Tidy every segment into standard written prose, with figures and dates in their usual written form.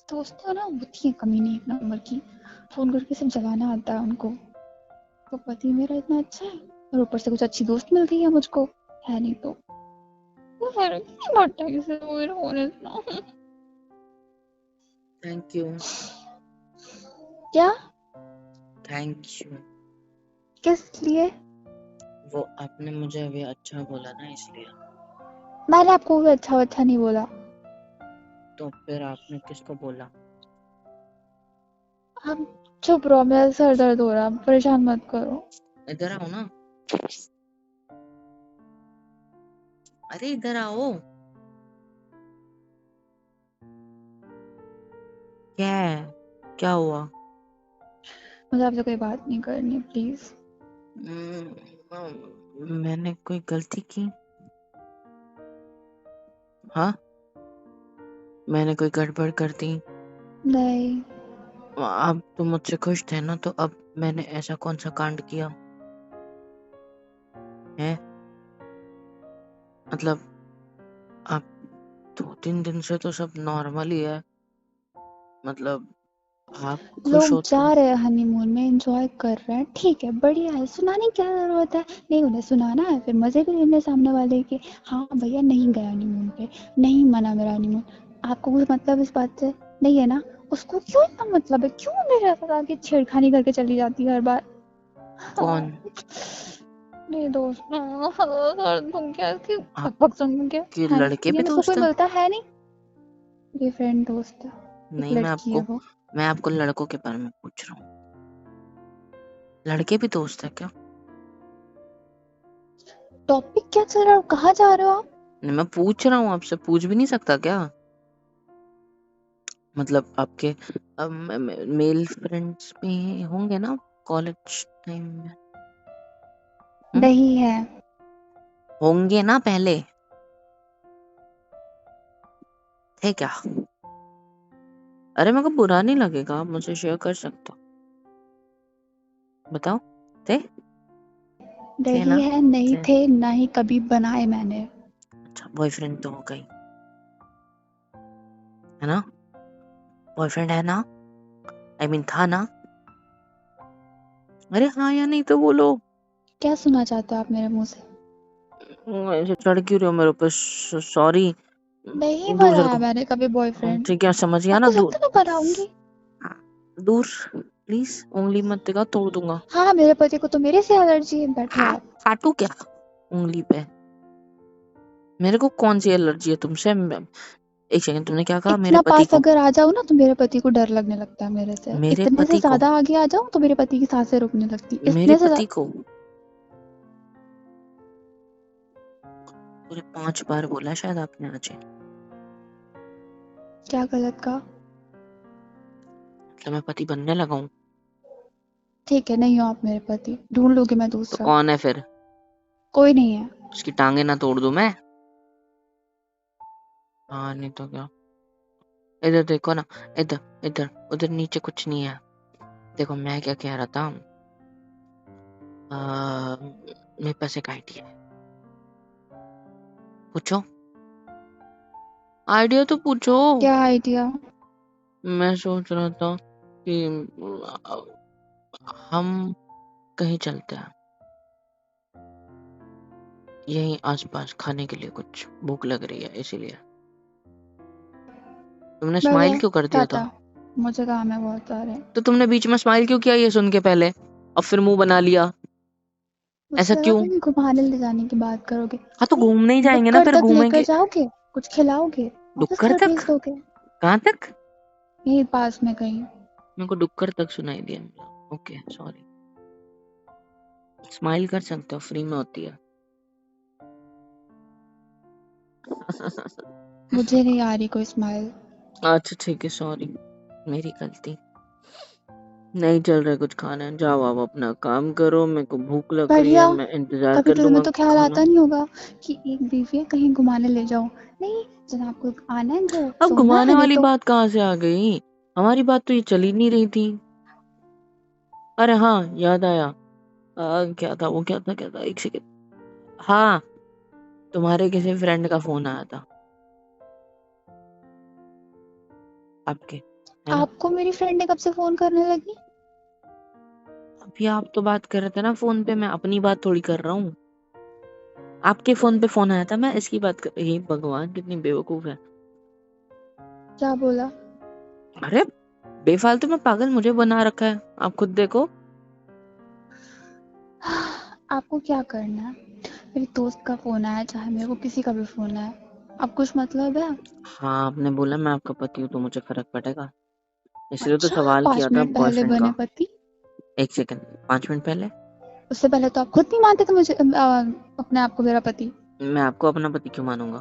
दोस्त ना होती है कमीनी एक नंबर की, फोन करके सब जगाना आता है उनको। तो पति मेरा इतना अच्छा है और ऊपर से कुछ अच्छी दोस्त मिल गई है मुझको, है नहीं तो वो फर्क नहीं पड़ता किसी को मेरा होने इतना। Thank you. क्या? Thank you. किस लिए? वो आपने मुझे अभी अच्छा बोला ना, इसलिए। मैंने आपको भी अच्छा अच्छा नहीं बोला। तो फिर आपने किसको बोला? आप चुप रहो, मेरा सर दर्द हो रहा, परेशान मत करो। इधर आओ ना। अरे इधर आओ। क्या है? क्या हुआ? मुझे आपसे कोई बात नहीं करनी, प्लीज। मैंने कोई गलती की? हाँ, मैंने कोई गड़बड़ कर दी? नहीं। आप तो मुझसे खुश थे ना, तो अब मैंने ऐसा कौन सा कांड किया है? मतलब आप 2-3 दिन से तो सब नॉर्मल ही है, मतलब आप खुश लोग हो जा तो। रहे हैं हनीमून में, एंजॉय कर रहे हैं, ठीक है, बढ़िया है, सुनाने की क्या जरूरत है? नहीं, उन्हें सुनाना है, फिर मजे भी लेने सामने वाले के। हाँ भैया नहीं गया हनीमून पे, नहीं मना मेरा हनीमून। आपको कुछ मतलब इस बात से नहीं है ना? उसको क्यों इतना मतलब है? क्यों मेरे साथ आके छेड़खानी करके चली जाती है हर बार? कौन? नहीं दोस्त, तुम क्या इसकी आप बकबक सुन के? के हाँ, लड़के ये भी मेरे को कोई दोस्त है? मिलता है नहीं। ये फ्रेंड दोस्त है, एक नहीं, लड़की है वो। मैं आपको लड़कों के बारे में पूछ रहा हूँ। लड़के भी दोस्त है क्या? टॉपिक क्या चल रहा है, कहाँ जा रहे हो आप? नहीं, मैं पूछ रहा हूँ आपसे, पूछ भी नहीं सकता क्या? मतलब आपके मेल फ्रेंड्स भी होंगे ना कॉलेज टाइम में? नहीं है। होंगे ना पहले, थे क्या? अरे मेरे को बुरा नहीं लगेगा, आप मुझे शेयर कर सकते हो। बताओ, थे? थे नहीं ना? है, नहीं थे। थे, ना ही कभी बनाए मैंने। अच्छा, बॉयफ्रेंड तो हो गई है ना? बॉयफ्रेंड है ना? आई मीन था ना? अरे हाँ या नहीं तो बोलो। क्या सुनना चाहते हो आप मेरे मुंह से? ऐसे चढ़ क्यों रहे हो मेरे ऊपर? सॉरी। नहीं दूर बनाया सरको। मैंने कभी बॉयफ्रेंड। ठीक है, समझ गया ना। आपको दूर। लगता है मैं बनाऊंगी? दूर। प्लीज उंगली मत दिखा, तोड़ दूंगा। हाँ, मेरे पति को तो मेरे से एलर्जी है, बैठो आप। काटू क्या उंगली पे? मेरे को कौन सी एलर्जी है तुमसे? एक सेकंड, तुमने क्या कहा? मेरे इतना पति पास को? अगर आ जाऊं ना तो मेरे पति को डर लगने लगता है मेरे से। मेरे इतने से पति को? ज्यादा आगे आ जाऊं तो मेरे पति की सांसें रुकने लगती, मेरे इतने से पति को पूरे 5 बार बोला शायद आपने आज। क्या गलत कहा? मतलब मैं पति बनने लगा हूँ? ठीक है, नहीं हो आप मेरे पति, ढूंढ लूंगी मैं तो दूसरा। कौन है फिर? कोई नहीं है। उसकी टांगे ना तोड़ दूं मैं? हाँ, नहीं तो क्या। इधर देखो ना। इधर, इधर, उधर नीचे कुछ नहीं है। देखो मैं क्या कह रहा था। मेरे पास एक आइडिया है। पूछो। आइडिया तो पूछो। क्या आइडिया? मैं सोच रहा था कि हम कहीं चलते हैं, यहीं आसपास खाने के लिए, कुछ भूख लग रही है इसीलिए। तुमने स्माइल बढ़िया। क्यों कर दिया था? टाटा, मुझे काम है बहुत सारे। तो तुमने बीच में स्माइल क्यों किया ये सुन के पहले, और फिर मुंह बना लिया? ऐसा मुझे लगा क्यों? कहीं घुमाने ले जाने की बात करोगे। हाँ तो नहीं, घूमने ही जाएंगे ना, डुक्कर फिर तक लेकर घूमेंगे। जाओगे, कुछ खिलाओगे, वापस डुक्कर घर तक? भेज दोगे। कहाँ तक? यहीं पास में कहीं। मेरे को डुक्कर तक सुनाई दिया। Okay sorry. स्माइल कर सकते हो, फ्री में होती है। मुझे नहीं आ रही कोई स्माइल। अच्छा ठीक है, सॉरी, मेरी गलती। नहीं चल रहा है कुछ खाना, जाओ आप अपना काम करो, मेरे को भूख लग रही है, बढ़िया। मैं इंतजार कभी कर तो तुम्हें लूंगा तो ख्याल खाना। आता नहीं होगा कि एक बीवी है, कहीं घुमाने ले जाओ। नहीं, जब आपको आना है घर, अब सोना घुमाने है, नहीं वाली तो। बात कहाँ से आ गई? हमारी बात तो ये चली नहीं रही थी। अरे हाँ, याद आया। क्या था एक सेकंड। हाँ, तुम्हारे किसी फ्रेंड का फोन आया था आपके। है ना? आपको मेरी फ्रेंड ने कब से फोन करने लगी? अभी आप तो बात कर रहे थे ना फोन पे, मैं अपनी बात थोड़ी कर रहा हूँ। आपके फोन पे फोन आया था, मैं इसकी बात कर। ये भगवान कितनी बेवकूफ है। क्या बोला? अरे बेफालतू में पागल मुझे बना रखा है, आप खुद देखो। आपको क्या करना है? मेरी दोस्त का फोन आया, चाहे मेरे को किसी का भी फोन आया, अब कुछ मतलब है? हाँ, आपने बोला मैं आपका पति हूँ तो मुझे फर्क पड़ेगा, इसलिए तो अच्छा, सवाल किया 5 था मिनट पहले बॉयफ्रेंड बने का। पति। एक सेकंड, 5 मिनट पहले उससे पहले तो आप खुद नहीं मानते थे मुझे, अपने आप को मेरा पति। मैं आपको अपना पति क्यों मानूंगा?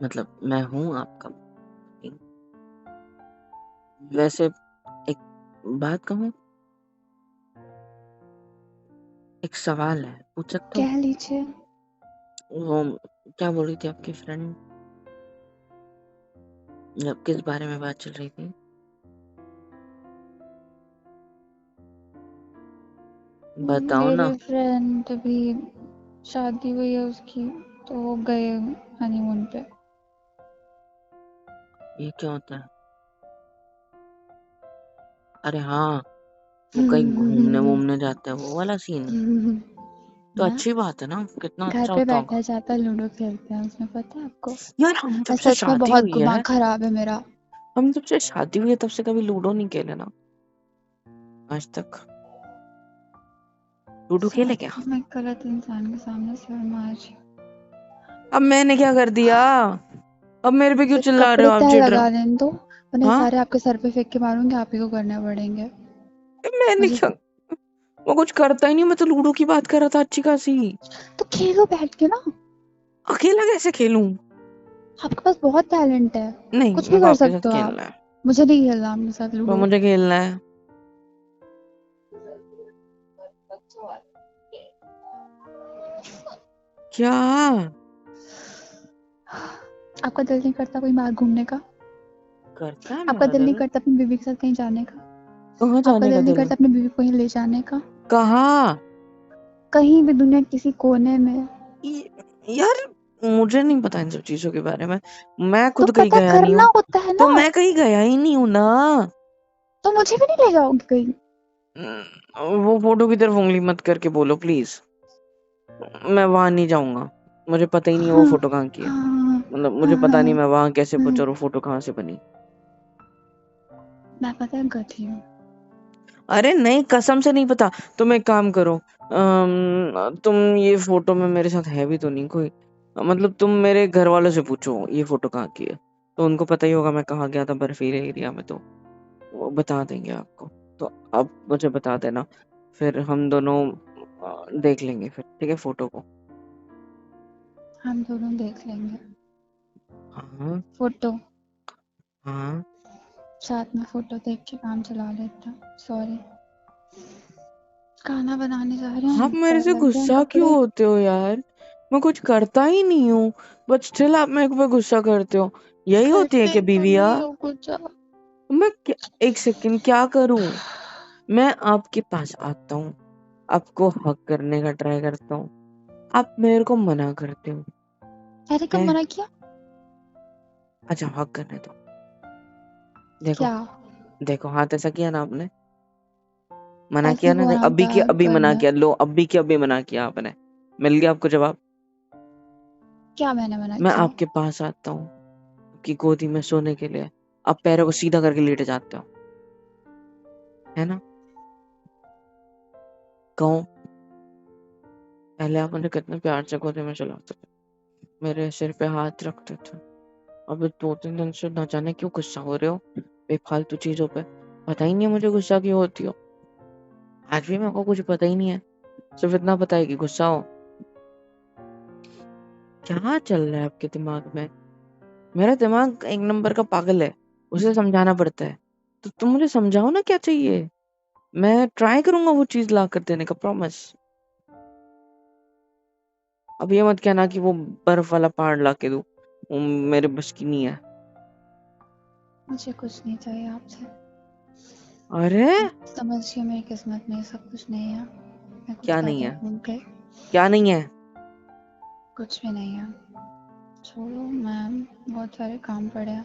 मतलब मैं हूँ आपका पति। वैसे एक बात कहूँ, एक सवाल है, पूछ सकता हूँ? कह लीजिए। वो क्या बोल रही थी आपकी फ्रेंड, जब किस बारे में बात चल रही थी? बताओ ना। मेरे फ्रेंड अभी शादी हुई है उसकी, तो वो गए हनीमून पे। ये क्या होता है? अरे हाँ, वो कहीं घूमने वूमने जाता है, वो वाला सीन है। तो ना, अच्छी बात है ना, कितना घर अच्छा पे होता होगा। बैठा जाता लूडो खेलते हैं उसमें, पता है आपको? यार हम जब से सच में शादी बहुत हुई दिमाग है, खराब है मेरा। हम जब से शादी हुई है तब से कभी लूडो नहीं खेले ना, आज तक। लूडो खेले क्या? सॉरी, मैं गलत इंसान के सामने शर्म आ रही। अब मैंने क्या कर दिया? अब मेरे पे क्यों सिर्फ चिल्ला रहे कपड़े हो आप, तय चिढ़ रहे लगा हो? लेने दो, वरना हाँ, सारे आपके सर पे फेंक के मारूंगी, आप ही को करने पड़ेंगे। मैंने मुझे क्या, मैं कुछ करता ही नहीं, मैं तो लूडो की बात कर रहा था अच्छी खासी। तो खेलो बैठ के ना। अकेला कैसे खेलूं? आपके पास बहुत टैलेंट है, नहीं, कुछ भी मेरे को कर आपके साथ सकते हो आप। खेलना है। मुझे नहीं खेलना आपके साथ तो लूडो। मुझे खेलना है। क्या? आपका दिल नहीं करता कोई बाहर घूमने का? करता है आपका मेरा दिल नहीं दिल। करता अपनी बीवी के साथ कहीं जाने का? कहाँ आपका जाने का दिल नहीं दिल है? करता अपनी बीवी को कहीं ले जाने का? कहाँ? कहीं भी दुनिया के किसी कोने में। यार मुझे नहीं पता इन सब चीजों के बारे में, मैं तो खुद कहीं पता गया नहीं करना हूँ। होता है तो ना। मैं कहीं गया ही नहीं हूँ ना। तो मुझे भी नहीं ले जाओगे कहीं? वो फोटो की तरफ उंगली मत करके बोलो प्लीज, मैं वहां नहीं जाऊंगा। मुझे पता ही नहीं है वो हाँ फोटो कहाँ की है। हाँ मतलब मुझे हाँ पता नहीं हाँ मैं वहां कैसे पहुंचा हाँ। और वो फोटो कहाँ से बनी। मैं पता है गधी हूँ। अरे नहीं, कसम से नहीं पता। तुम एक काम करो, तुम ये फोटो में मेरे साथ है भी तो नहीं कोई। मतलब तुम मेरे घर वालों से पूछो ये फोटो कहाँ की है, तो उनको पता ही होगा मैं कहाँ गया था बर्फीले एरिया में, तो वो बता देंगे आपको। तो अब मुझे बता देना, फिर हम दोनों देख लेंगे फिर, ठीक है, फोटो को। हम दोनों देख लेंगे हाँ फोटो। हाँ। साथ में फोटो देख के काम चला लेते हैं। सॉरी, खाना बनाने जा रहे आप हैं, मेरे तय से लग गए हैं गुस्सा क्यों कपड़े। होते हो यार? मैं कुछ करता ही नहीं हूँ, बट स्टिल आप मेरे पे गुस्सा करते हो। यही होती है करते क्या तो बीविया? नहीं हो कुछ। मैं एक सेकंड क्या करूं? मैं आपके पास आता हूँ, आपको हक करने का ट्राई करता हूँ, आप मेरे को मना करते हो। अरे कब है? मना किया? अच्छा, हक करने दो। देखो, क्या? देखो हाथ ऐसा किया ना आपने, मना ऐसे किया ही ना, कौन अभी आता की है अभी मना करने? किया, लो अभी की अभी मना किया आपने। मिल गया आपको जवाब। क्या मैंने मना मैं किया? आपके पास आता हूँ आपकी गोदी में सोने के लिए, आप पैरों को सीधा करके लेटे जाते हो, है ना? कहो, पहले आप मुझे कितने प्यार से गोदी में चलाते थे, मेरे सिर पे हाथ रखते थे। अब 2-3 दिन से न जाने क्यों गुस्सा हो रहे हो बेफालतू चीजों पे। पता ही नहीं है मुझे गुस्सा क्यों होती हो। आज भी मेरे को कुछ पता ही नहीं है, सिर्फ इतना पता है कि गुस्सा हो। क्या चल रहा है आपके दिमाग में? मेरा दिमाग एक नंबर का पागल है, उसे समझाना पड़ता है। तो तुम मुझे समझाओ ना क्या चाहिए, मैं ट्राई करूंगा वो चीज ला कर देने का, प्रॉमिस। अब ये मत कहना कि वो बर्फ वाला पहाड़ ला के दूं, वो मेरे बस की नहीं है। मुझे कुछ नहीं चाहिए आपसे। अरे समझिए मेरी किस्मत में सब कुछ नहीं है। मैं कुछ क्या नहीं ज्यादा है? भूल गई। क्या नहीं है? कुछ भी नहीं है। छोड़ो, मैं बहुत सारे काम पड़े हैं।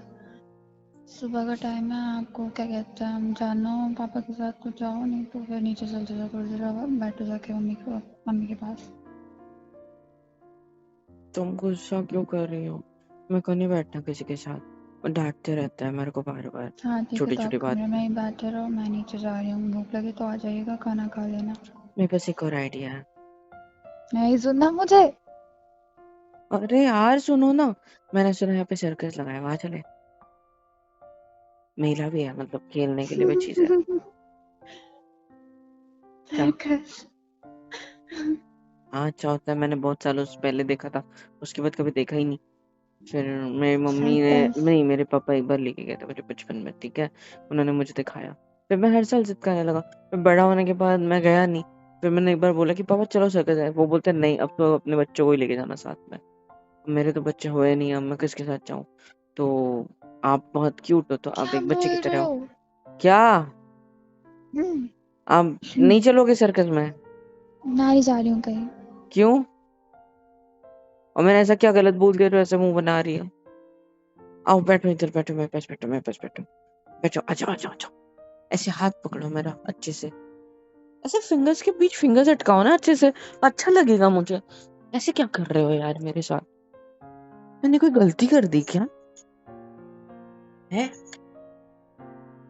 सुबह का टाइम है, आपको क्या कहते हैं, जाना हो पापा के साथ तो जाओ, नहीं तो फिर नीचे चलते जाओ, थोड़ी देर बैठो जाके मम्मी के पास। तुम गुस्सा क्यों कर रही हो? मैं को नहीं बैठना किसी के साथ, वो डांटते रहता है मेरे को बार बार हाँ ठीक है, छोटी तो छोटी आप बात कमरे में पे। ही बैठे रहो, मैं नीचे जा रही हूँ, भूख लगी तो आ जाइएगा, खाना खा लेना। मेरे पास एक और आइडिया है। नहीं सुनना मुझे। अरे यार सुनो ना, मैंने सुना यहाँ पे सर्कस लगाया, वहां चले। मेला भी है, मतलब खेलने के लिए भी चीज है। क्या? सर्कस? हाँ अच्छा होता है, मैंने बहुत सालों से पहले देखा था, उसके बाद कभी देखा ही नहीं। फिर मेरी मम्मी ने, सर्कस? नहीं मेरे पापा एक बार लेके गए थे मुझे बचपन में, ठीक है, उन्होंने मुझे दिखाया। फिर मैं हर साल जिद करने लगा, फिर बड़ा होने के बाद मैं गया नहीं। फिर मैंने एक बार बोला कि पापा चलो सर्कस है, वो बोलते नहीं अब तो अपने बच्चों को ही लेके जाना साथ में। मेरे तो बच्चे हुए नहीं, अब मैं किसके साथ जाऊं? तो आप बहुत क्यूट हो, तो आप क्या एक बच्चे की बोल रहे तरह हो। हो? क्या? हम्म, आप नहीं चलोगे सर्कस में? नहीं जा रही हूँ कहीं। क्यों? और मैंने ऐसा क्या गलत बोल दिया तो ऐसे मुंह बना रही है? आओ बैठो इधर, बैठो मेरे पास, बैठो मेरे पास, बैठो बैठो, आ जाओ आ जाओ आ जाओ। ऐसे हाथ पकड़ो मेरा अच्छे से, ऐसे फिंगर्स के बीच फिंगर्स अटकाओ ना अच्छे से, अच्छा लगेगा मुझे। ऐसे क्या कर रहे हो यार मेरे साथ? मैंने कोई गलती कर दी क्या है?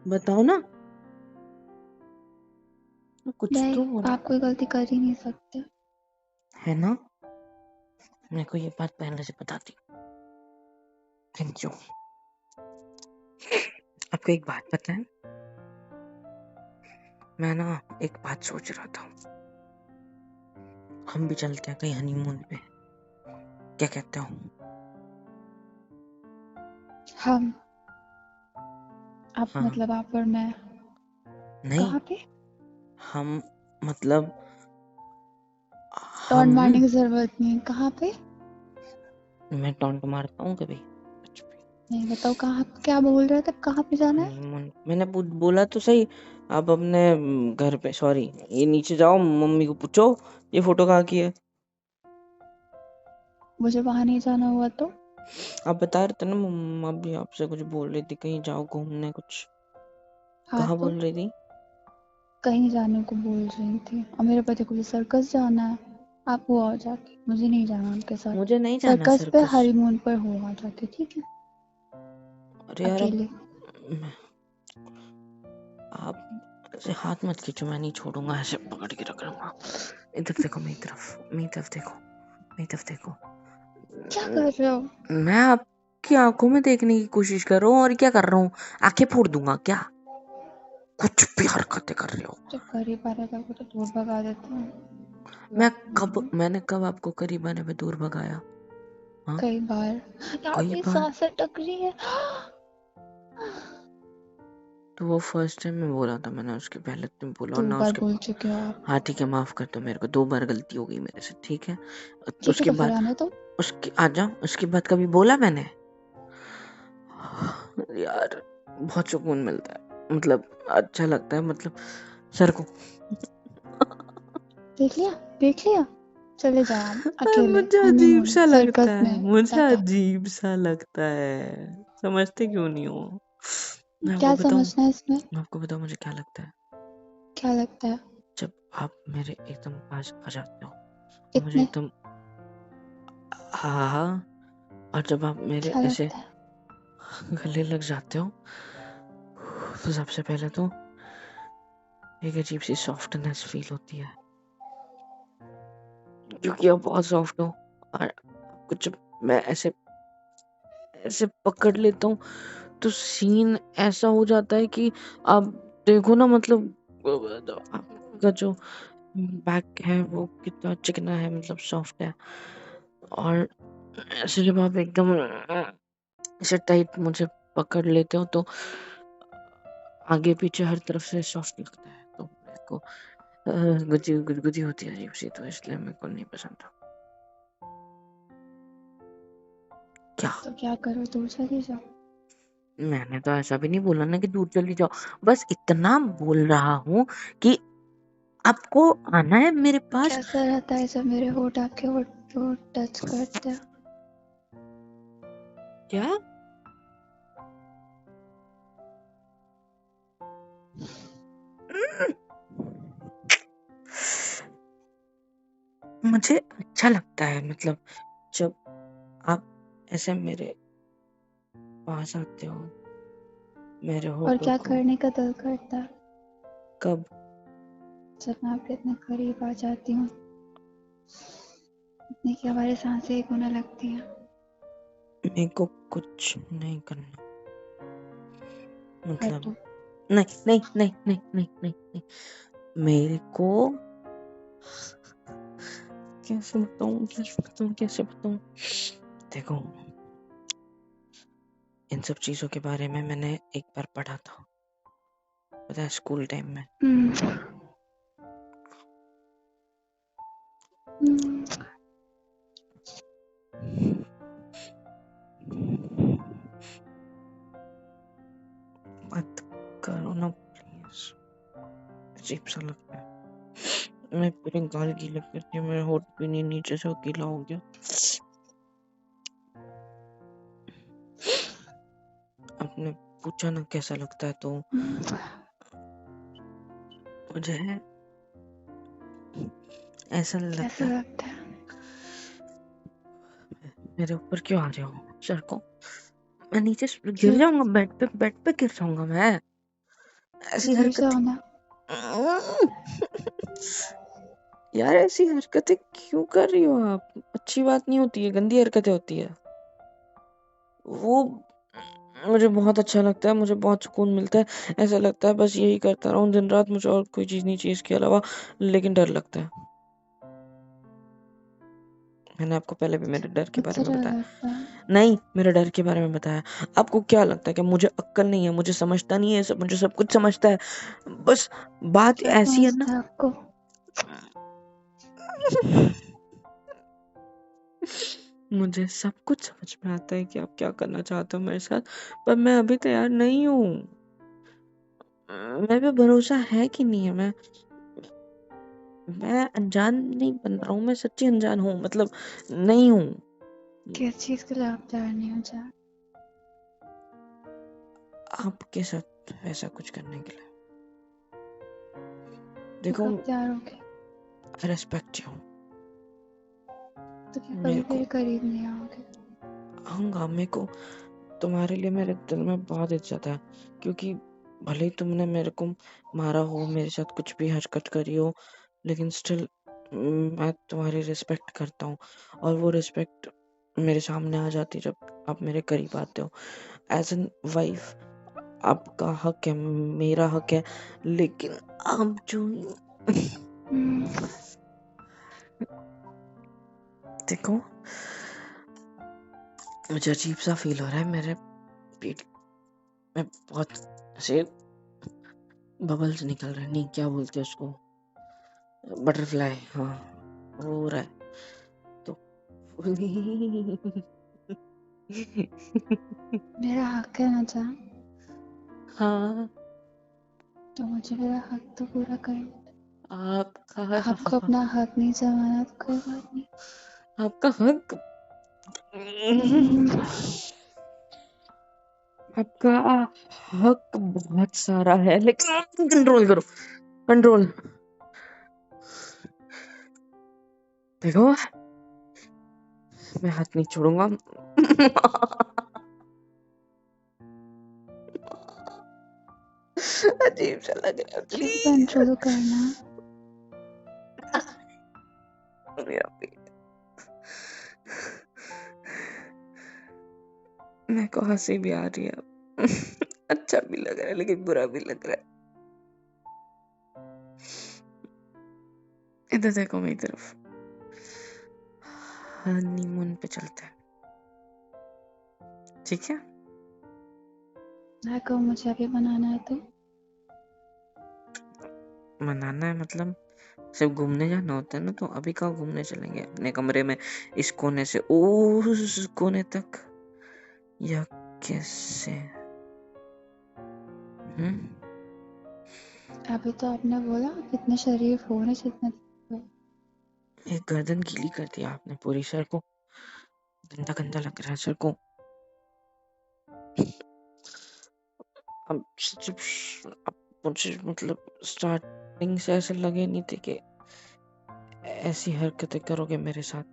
बताओ ना, कुछ नहीं, तो बोलो। आप कोई गलती कर ही नहीं सकते। है ना? मेरे को ये बात पहले से पता थी। Thank you. आपको एक बात पता है, मैं ना एक बात सोच रहा था, हम भी चलते हैं कहीं हनीमून पे, क्या कहते हो? हम? आप हाँ। मतलब आप और मैं? नहीं, कहाँ पे? हम मतलब टॉन्ट हम, मारने की जरूरत नहीं है, कहाँ पे? मैं टॉन्ट मारता हूँ कभी कुछ भी? नहीं बताओ कहाँ, क्या बोल रहे थे, कहाँ पे जाना है? हनीमून मैंने बोला तो सही। आप अपने घर पे, सॉरी, ये नीचे जाओ, मम्मी को पूछो ये फोटो कहाँ की है। मुझे वहां नहीं जाना हुआ तो? आप बता रहे थे ना, मम्मा भी आपसे कुछ बोल रही थी, कहीं जाओ घूमने कुछ। हाँ कहाँ तो बोल रही थी? कहीं जाने को बोल रही थी, और मेरे पति को भी सर्कस जाना है। आप हो आओ जाके, मुझे नहीं जाना उनके साथ। मुझे नहीं जाना सर्कस पे सर्कस। हनीमून पर हो आ जाके, ठीक है? अरे यार अब अकेले। आप ऐसे हाथ मत खींचो, मैं नहीं छोड़ूंगा, ऐसे पकड़ के रख लूंगा। इधर देखो, मेरी तरफ, मेरी तरफ देखो, मेरी तरफ देखो। क्या कर रहे हो? मैं आपकी आंखों में देखने की कोशिश कर रहा हूँ, और क्या कर रहा हूँ? आंखें फोड़ दूंगा क्या? कुछ भी हरकतें कर रहे हो। जब करीब आ रहा था तो दूर भगा देते हैं। मैंने कब आपको करीब आने पे दूर भगाया? हाँ, कई बार। यार कई मेरी बार। सांस अटक रही है। तो वो फर्स्ट टाइम में बोला था मैंने, उसके पहले तुम बोला, और 2 ना बार उसके। बोल चुके हो आप। हाँ ठीक है, माफ कर दो मेरे को, 2 बार गलती हो गई मेरे से, ठीक है। ठीक है उसके तो फिर बाद, आने दो। उसके आजा, उसके बाद कभी बोला मैंने? यार बहुत सुकून मिलता है, मतलब अच्छा लगता है, मतलब सर को। देख लिया, देख लिया। चले जाओ आप अकेले मुझे अजीब हनीमून सा लगता सर्कस है, में। मुझे टाटा। अजीब सा लगता है। समझते क्यों नहीं हो? मैं आपको क्या बताऊं, समझना है इसमें? मैं आपको बताऊं मुझे क्या लगता है। क्या लगता है? जब आप मेरे एकदम पास आ जाते हो, और मुझे इतने? एकदम, हाँ हाँ, और जब आप मेरे क्या ऐसे लगता है? गले लग जाते हो, तो सबसे पहले तो एक अजीब सी सॉफ्टनेस फील होती है, क्योंकि आप बहुत सॉफ्ट हो। और कुछ, मैं ऐसे ऐसे पकड़ लेता हूँ, तो सीन ऐसा हो जाता है कि आप देखो ना, मतलब आपका जो बैक है वो कितना चिकना है, मतलब सॉफ्ट है। और ऐसे जब आप एकदम ऐसे टाइट मुझे पकड़ लेते हो, तो आगे पीछे हर तरफ से सॉफ्ट लगता है, तो मेरे को गुदगुदी होती है अजीब सी, तो इसलिए मेरे को नहीं पसंद। क्या? तो क्या करो, दूर चले जाओ। मैंने तो ऐसा भी नहीं बोला ना कि दूर चली जाओ, बस इतना बोल रहा हूँ कि आपको आना है मेरे पास। कैसा रहता है जब मेरे होठ आपके होठ को टच करते हैं? क्या? मुझे अच्छा लगता है, मतलब जब आप ऐसे मेरे पास आते हो, मेरे और होठों क्या को। करने का दिल करता है कब? जब मैं आपके इतने करीब आ जाती हूँ, इतनी कि हमारी सांसें एक होने लगती हैं। मेरे को कुछ नहीं करना, मतलब हटो। नहीं नहीं नहीं नहीं नहीं नहीं, नहीं। मेरे को कैसे बताऊं। देखो, इन सब चीजों के बारे में मैंने एक बार पढ़ा था, पता है, स्कूल टाइम में। मत करो ना प्लीज, अजीब सा लगता है। मैं पूरे गाल गीले करके, मेरे होठ भी नहीं नीचे से गीला हो गया। आपने पूछा ना कैसा लगता है, तो मुझे ऐसा लगता कैसा है। लगता है? मेरे ऊपर क्यों आ रहे हो? सर को मैं नीचे गिर क्यों? जाऊंगा, बेड पे गिर जाऊंगा मैं। तो ऐसी गिर हरकत जाओ ना। यार, ऐसी हरकतें क्यों कर रही हो आप? अच्छी बात नहीं होती है, गंदी हरकतें होती है वो। मुझे बहुत अच्छा लगता है, मुझे बहुत सुकून मिलता है। ऐसा लगता है बस यही करता रहूं दिन रात, मुझे और कोई चीज नहीं चाहिए इसके अलावा। लेकिन डर लगता है। मैंने आपको पहले भी मेरे डर के बारे मुझसे में डर बताया। लगता है? नहीं, मेरे डर के बारे में बताया। आपको क्या लगता है कि मुझे अक्ल नहीं है, मुझे समझता नहीं है सब, मुझे सब कुछ समझता है? बस बात क्या ऐसी है ना। समझता है आपको? मुझे सब कुछ समझ में आता है कि आप क्या करना चाहते हो मेरे साथ, पर मैं अभी तैयार नहीं हूँ। मेरे पे भरोसा है कि नहीं है? मैं अनजान नहीं बन रहा हूँ, मैं सच्ची अनजान हूँ, मतलब नहीं हूँ। किस चीज के लिए आप तैयार नहीं हो जा? आपके साथ ऐसा कुछ करने के लिए। तो देखो, कब तैयार होगे? I respect you. तो क्या मेरे कभी को मेरे करीब नहीं आओगे? आऊंगा। मेरे को तुम्हारे लिए मेरे दिल में बहुत इज्जत है, क्योंकि भले ही तुमने मेरे को मारा हो, मेरे साथ कुछ भी हरकत करी हो, लेकिन स्टिल मैं तुम्हारी रिस्पेक्ट करता हूँ। और वो रिस्पेक्ट मेरे सामने आ जाती जब आप मेरे करीब आते हो। एज एन वाइफ, आपका हक है, मेरा हक है, लेकिन आप जो देखो, मुझे अजीब सा फील हो रहा है, मेरे पेट में बहुत ऐसे बबल्स निकल रहे हैं। नहीं, क्या बोलते हैं उसको, बटरफ्लाई, हाँ, वो हो रहा है तो। मेरा हक है ना जान, हाँ, तो मुझे मेरा हक तो पूरा करना। आपको आपका अपना हक नहीं जमाना तो कोई बात नहीं। आपका हक, आपका हक बहुत सारा है, लेकिन कंट्रोल करो, कंट्रोल। देखो, मैं हाथ नहीं छोड़ूंगा। अजीब सा लग रहा है, क्यों प्लीज। कंट्रोल करना? मेरा पेट, मेरे को हंसी भी आ रही है। अच्छा भी लग रहा है, लेकिन बुरा भी लग रहा है। इधर देखो मेरी तरफ, हनीमून पे चलते हैं, ठीक है? कहो मुझे अभी बनाना है तो। मनाना है मतलब सिर्फ घूमने जाना होता है ना, तो अभी कहाँ घूमने चलेंगे? अपने कमरे में इस कोने से उस कोने तक, या कैसे? अभी तो आपने बोला कितने शरीफ हो, जितने एक गर्दन गीली कर दिया आपने पूरी, सर को गंदा गंदा लग रहा है सर को। अब अब मुझे मतलब स्टार्टिंग से ऐसे लगे नहीं थे कि ऐसी हरकतें करोगे मेरे साथ।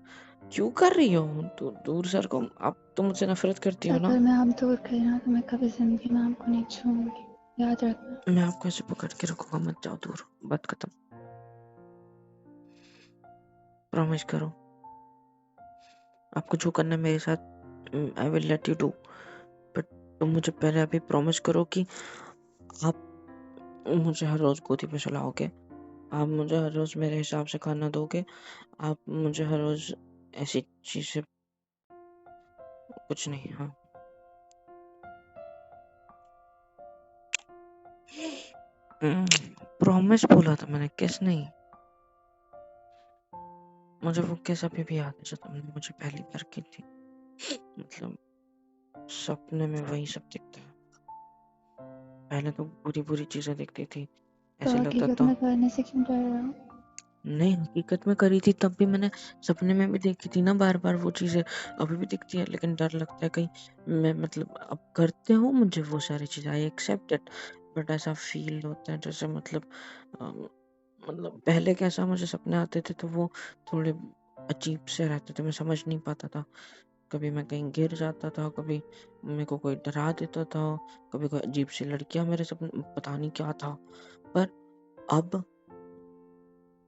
क्यों कर रही हो? तो दूर सर को, आप तो मुझसे नफरत करती हो ना। अगर मैं आप दूर गई ना तो मैं कभी जिंदगी में आपको नहीं छूऊंगी, याद रखना। मैं आपको ऐसे पकड़ के रखूंगा, मत जाओ दूर, बात खत्म। प्रॉमिस करो, आपको जो करना है मेरे साथ I will let you do, but तुम मुझे पहले अभी प्रॉमिस करो कि आप मुझे हर रोज गोदी पे सुलाओगे, आप मुझे हर रोज मेरे हिसाब से खाना दोगे, आप मुझे हर रोज ऐसी चीजें, कुछ नहीं। हाँ, प्रॉमिस बोला था मैंने, किस नहीं। मुझे वो किस अभी भी याद है जो तुमने मुझे पहली बार की थी। मतलब सपने में वही सब दिखता है। पहले तो बुरी बुरी चीजें दिखती थी, तो ऐसे लगता हकीकत था। में करने से क्यों डर रहे हो? नहीं, हकीकत में करी थी तब भी मैंने, सपने में भी देखी थी ना बार बार वो चीजें, अभी भी दिखती है, लेकिन डर लगता है कहीं मैं, मतलब अब करते हो मुझे वो सारी चीजें, आई एक्सेप्ट इट, बट ऐसा फील होता है जैसे मतलब मतलब पहले कैसा मुझे सपने आते थे तो वो थोड़े अजीब से रहते थे, मैं समझ नहीं पाता था। कभी मैं कहीं गिर जाता था, कभी मेरे को कोई डरा देता था, कभी कोई अजीब सी लड़कियां मेरे सपने, पता नहीं क्या था। पर अब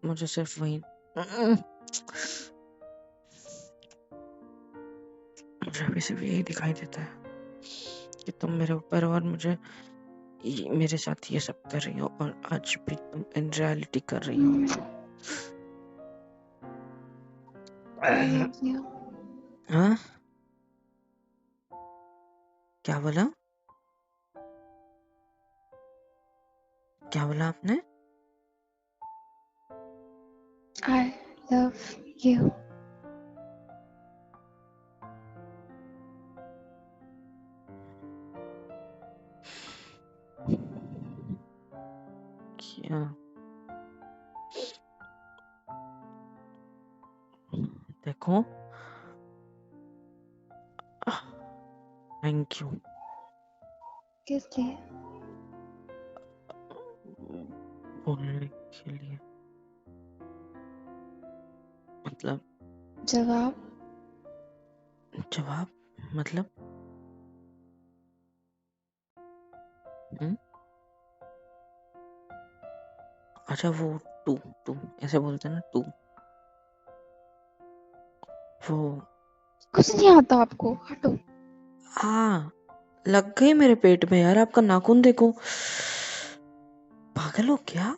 मुझे सिर्फ वही मुझे अभी सिर्फ यही दिखाई देता है कि तुम मेरे ऊपर और मुझे मेरे साथ ये सब कर रही हो, और आज भी तुम इन रियलिटी कर रही हो। I love you. हाँ, क्या बोला? क्या बोला आपने? I love you. क्या? देखो, थैंक यू किस लिए? बोलने के लिए। मतलब जवाब? जवाब? मतलब हम्म, अच्छा वो टू, टू ऐसे बोलते हैं ना, टू, वो कुछ नहीं आता आपको, हटो। हाँ, लग गई मेरे पेट में यार, आपका नाखून देखो, पागल हो क्या?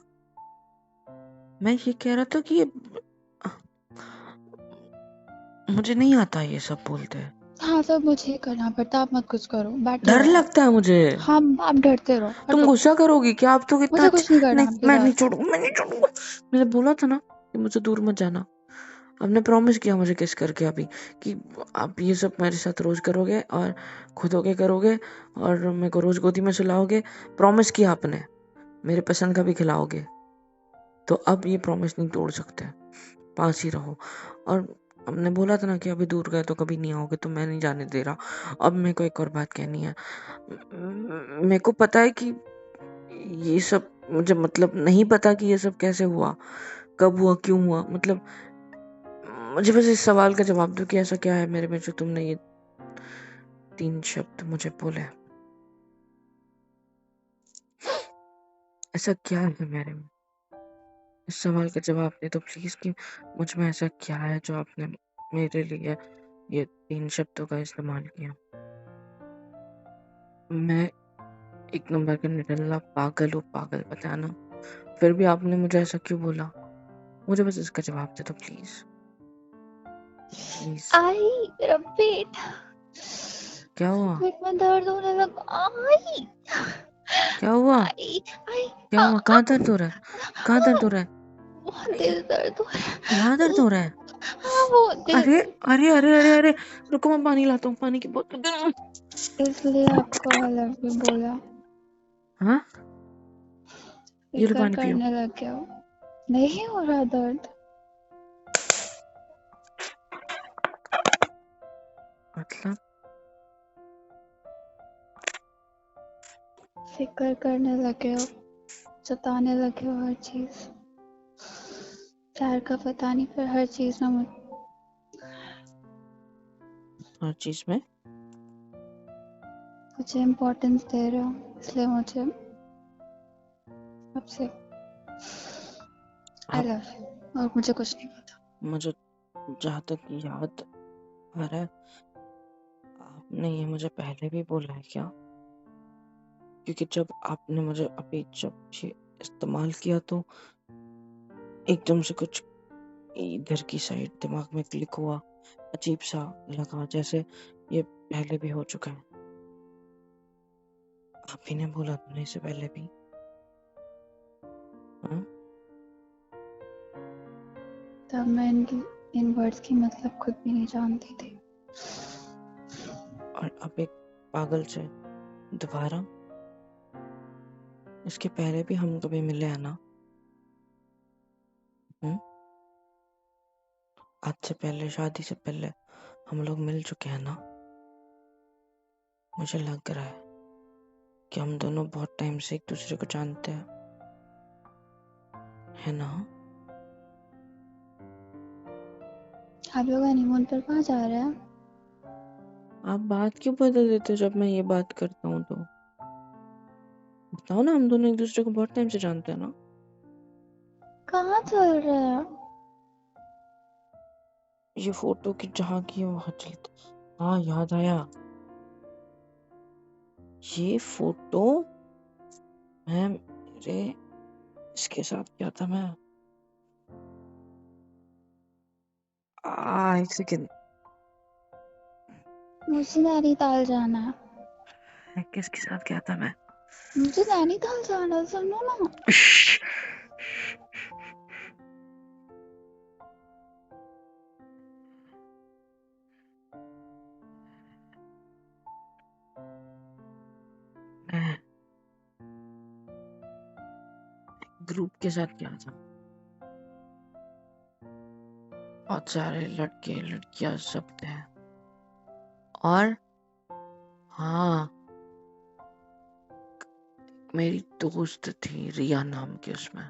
मैं ये कह रहा था कि मुझे नहीं आता ये सब बोलते। हाँ सब मुझे करना पड़ता, आप मत कुछ करो, बैठे डर रहो आप। लगता है मुझे। हाँ आप डरते रहो, तुम हटो। गुस्सा करोगी क्या? आप तो कितना मुझे कुछ नहीं करना नहीं, आपके मैं नहीं साथ। छोड़ूंगा, मैं नहीं छोड़ूंगा। मैंने बोला था ना कि मुझे दूर मत जाना। आपने प्रॉमिस किया मुझे किस करके अभी कि आप ये सब मेरे साथ रोज करोगे और खुद होके करोगे और मेरे को रोज गोदी में सुलाओगे। प्रॉमिस किया आपने, मेरे पसंद का भी खिलाओगे। तो अब ये प्रॉमिस नहीं तोड़ सकते, पास ही रहो। और हमने बोला था ना कि अभी दूर गए तो कभी नहीं आओगे, तो मैं नहीं जाने दे रहा। अब मेरे को एक और बात कहनी है। मेरे को पता है कि ये सब, मुझे मतलब नहीं पता कि ये सब कैसे हुआ, कब हुआ, क्यों हुआ। मतलब मुझे बस इस सवाल का जवाब दो कि ऐसा क्या है मेरे में जो तुमने ये 3 शब्द मुझे बोले। ऐसा क्या है मेरे में? इस सवाल का जवाब दे दो प्लीज कि मुझ में ऐसा क्या है जो आपने मेरे लिए ये 3 शब्दों का इस्तेमाल किया। मैं एक नंबर का निडल्ला पागल हूँ, पागल पता है ना, फिर भी आपने मुझे ऐसा क्यों बोला? मुझे बस इसका जवाब दे दो प्लीज, प्लीज। आई, मेरा पेट, क्या हुआ? पेट में दर्द होने लगा। आई, क्या हुआ? आई, आई, क्या हुआ? कहाँ दर्द हो रहा है? कहाँ दर्द हो रहा है? बहुत तेज दर्द हो रहा यहाँ दर्द हो रहा है? है। हाँ बहुत तेज। अरे अरे अरे अरे अरे, रुको मैं पानी लाता हूँ, पानी की बोतल। इसलिए आपको आई लव यू बोला। हाँ, ये लो फिकर पानी पियो। करने लग गया हो। नहीं हो रहा दर्द? मतलब फिकर करने लगे हो। जताने लगे हो हर चीज, प्यार का पता नहीं, पर हर चीज में हर चीज में मुझे इम्पोर्टेंस दे रहे हो, इसलिए मुझे आपसे आई आप लव यू, और मुझे कुछ नहीं पता। मुझे जहाँ तक याद आ रहा है, आपने ये मुझे पहले भी बोला है क्या? क्योंकि जब आपने मुझे अभी जब ये इस्तेमाल किया तो एकदम से कुछ इधर की साइड दिमाग में क्लिक हुआ, अजीब सा लगा जैसे ये पहले भी हो चुका है। आप ही ने बोला था ना इससे पहले भी। हाँ? तब मैं इन वर्ड्स की मतलब खुद भी नहीं जानती थी। और अब एक पागल से दोबारा, इसके पहले भी हम कभी मिले हैं ना? आज से पहले, शादी से पहले हम लोग मिल चुके हैं ना? मुझे लग रहा है कि हम दोनों बहुत टाइम से एक दूसरे को जानते हैं, है ना? आप लोग हनीमून पर कहाँ जा रहे हैं? आप बात क्यों बदल देते हो जब मैं ये बात करता हूँ तो? बताओ ना, हम दोनों एक दूसरे को बहुत टाइम से जानते हैं ना? कहाँ चल रहे हैं? ये फोटो की जहाँ की है वहां चलते। हाँ, याद आया। ये फोटो मैं मेरे इसके साथ क्या था मैं? एक सेकेंड। मुझे नैनीताल जाना है। किसके साथ क्या था मैं? मुझे नैनीताल जाना है, सुनो ना। मैं ग्रुप के साथ क्या था? बहुत सारे लड़के लड़कियां सब थे। और हाँ, मेरी दोस्त थी रिया नाम की उसमें।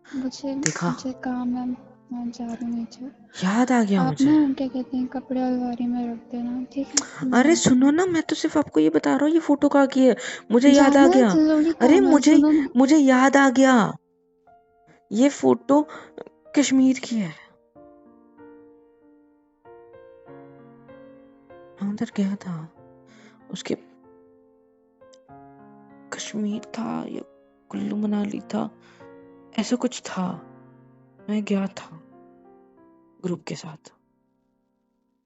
देखा, मुझे काम है, मैं जा रही हूँ नीचे। याद आ गया आप मुझे। ना क्या कहते हैं, कपड़े अलमारी में रख देना, ठीक है? अरे सुनो ना, मैं तो सिर्फ आपको ये बता रहा हूँ ये फोटो कहाँ की है। मुझे याद आ जाना है, गया। जरूरी अरे काम है, मुझे सुनो ना। मुझे याद आ गया, ये फोटो कश्मीर की है। मैं उधर गया था, उसके कश्मीर था या कुल्लू मनाली था, ऐसा कुछ था। मैं गया था ग्रुप के साथ।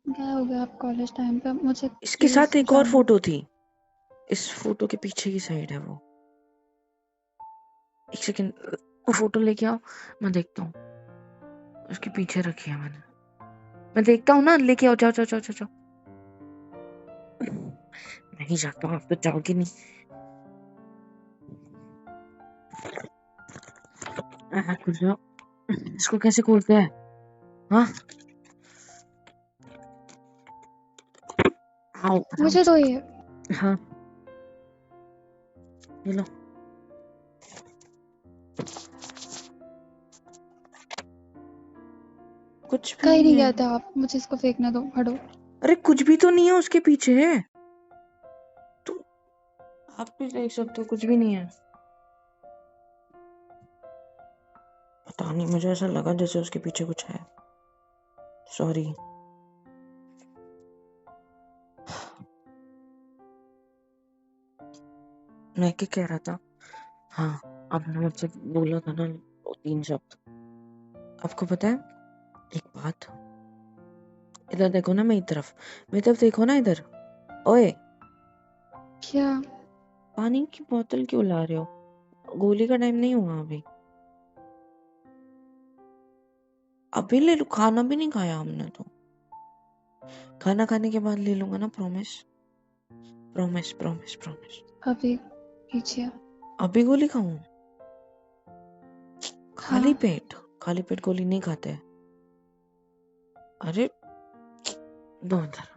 क्या हो गया आप कॉलेज टाइम पे? मुझे इसके प्लीज साथ एक और जाना। फोटो थी, इस फोटो के पीछे की साइड है वो। एक सेकंड, वो फोटो लेके आओ, मैं देखता हूँ। उसके पीछे रखी है मैंने, मैं देखता हूँ ना। लेके आओ, जाओ जाओ जाओ जाओ जाओ। नहीं जाता हूँ, आप तो जाओगे नहीं। खुल जाओ। इसको कैसे खोलते हैं? हाँ, आओ आराम मुझे से। तो ये हाँ, ये लो। कुछ भी कहीं नहीं नहीं है। गया था आप, मुझे इसको फेंकने दो, हटो। अरे कुछ भी तो नहीं है उसके पीछे, तो आप भी देख सकते हो, कुछ भी नहीं है। पता नहीं, मुझे ऐसा लगा जैसे उसके पीछे कुछ है। सॉरी। मैं क्या कह रहा था? हाँ, आपने मुझसे बोला था ना वो 3 शब्द। आपको पता है एक बात? इधर देखो ना, मेरी तरफ देखो ना इधर। ओए, क्या? पानी की बोतल क्यों ला रहे हो? गोली का टाइम नहीं हुआ अभी। अभी ले लो, खाना भी नहीं खाया हमने तो। खाना खाने के बाद ले लूंगा ना, प्रॉमिस प्रॉमिस प्रॉमिस प्रॉमिस। अभी पीछे। अभी गोली खाऊं? हाँ, खाली पेट गोली नहीं खाते। अरे दो इधर।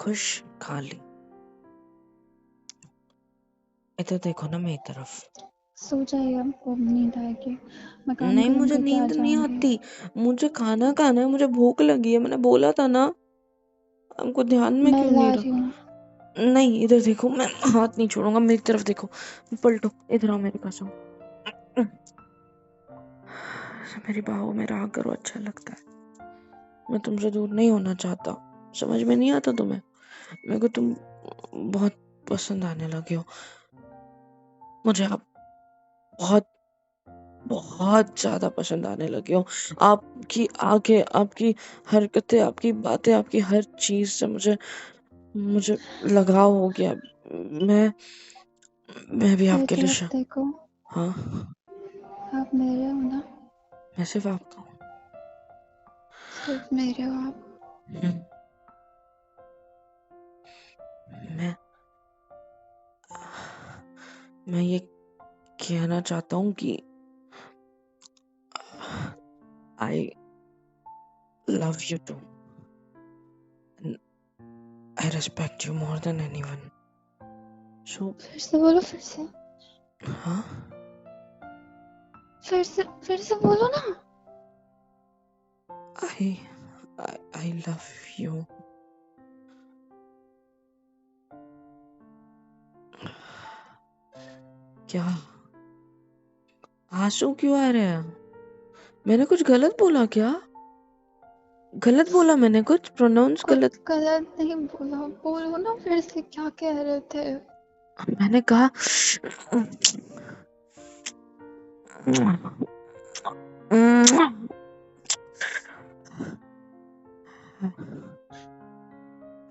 खुश खाली। इधर देखो ना मेरी तरफ। सो जाइए, आपको नींद आएगी, मैं काम नहीं, करम मुझे करके आ नींद नहीं जाऊंगी। आती। मुझे खाना खाना है, मुझे भूख लगी है, मैंने बोला था ना। हमको ध्यान में मैं क्यों ला नहीं रही हूँ। रहा? नहीं, इधर देखो, मैं हाथ नहीं छोड़ूंगा, मेरी तरफ देखो। पलटो, इधर आओ मेरे पास आओ। मेरी बाहों में रहा करो, अच्छा लगता है। मैं तुमसे दूर नहीं होना चाहता। समझ में नहीं आता तुम्हें? मेरे को तुम बहुत पसंद आने लगे हो। मुझे आप बहुत बहुत ज्यादा पसंद आने लगे हो। आपकी आंखें, आपकी हरकतें, आपकी बातें, आपकी हर चीज से मुझे मुझे लगाव हो गया। मैं मैं भी मेरी आपके लिए तरफ देखो, हाँ, आप मेरे हो ना? मैं सिर्फ आपका हूँ। सिर्फ मेरे हो आप। हम्म, मैं मैं ये कहना चाहता हूँ कि I love you too. I respect you more than anyone. So फिर से बोलो, फिर से। हाँ, फिर से बोलो ना। आई आई लव यू। क्या आंसू क्यों आ रहे हैं? मैंने कुछ गलत बोला क्या? गलत बोला मैंने कुछ? प्रोनाउंस गलत? कुछ गलत नहीं बोला, बोलो ना फिर से, क्या कह रहे थे? मैंने कहा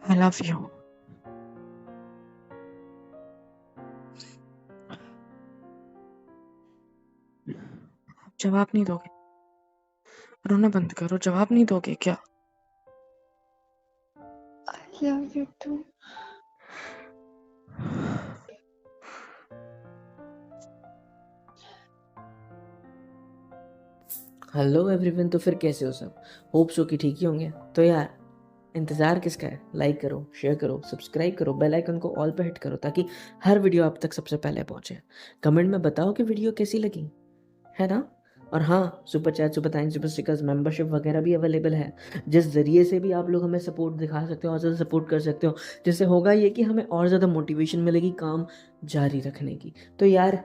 आई लव यू। जवाब नहीं दोगे? रोना बंद करो, जवाब नहीं दोगे क्या? I love you too. Hello everyone, तो फिर कैसे हो सब? होप सो कि ठीक ही होंगे। तो यार इंतज़ार किसका है? लाइक करो, शेयर करो, सब्सक्राइब करो, बेल आइकन को ऑल पे हिट करो ताकि हर वीडियो आप तक सबसे पहले पहुंचे। कमेंट में बताओ कि वीडियो कैसी लगी, है ना? और हाँ, super chat, super thanks, super stickers, membership वगैरह भी अवेलेबल है, जिस ज़रिए से भी आप लोग हमें सपोर्ट दिखा सकते हो और ज़्यादा सपोर्ट कर सकते हो, जिससे होगा ये कि हमें और ज़्यादा मोटिवेशन मिलेगी काम जारी रखने की। तो यार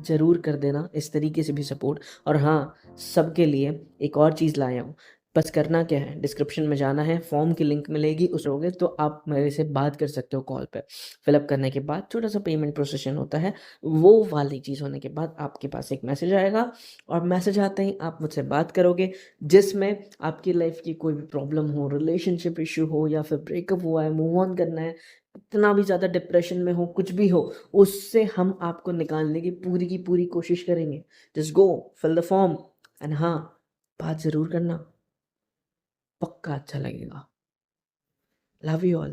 ज़रूर कर देना इस तरीके से भी सपोर्ट। और हाँ, सबके लिए एक और चीज़ लाया हूँ। बस करना क्या है, डिस्क्रिप्शन में जाना है, फॉर्म की लिंक मिलेगी, उस होगे तो आप मेरे से बात कर सकते हो कॉल पे। फिलअप करने के बाद छोटा सा पेमेंट प्रोसेशन होता है, वो वाली चीज़ होने के बाद आपके पास एक मैसेज आएगा, और मैसेज आते ही आप मुझसे बात करोगे, जिसमें आपकी लाइफ की कोई भी प्रॉब्लम हो, रिलेशनशिप इशू हो, या फिर ब्रेकअप हुआ है, मूव ऑन करना है, इतना भी ज़्यादा डिप्रेशन में हो, कुछ भी हो, उससे हम आपको निकालने की पूरी कोशिश करेंगे। Just go fill the form and हाँ, बात ज़रूर करना, पक्का अच्छा लगेगा। Love you all.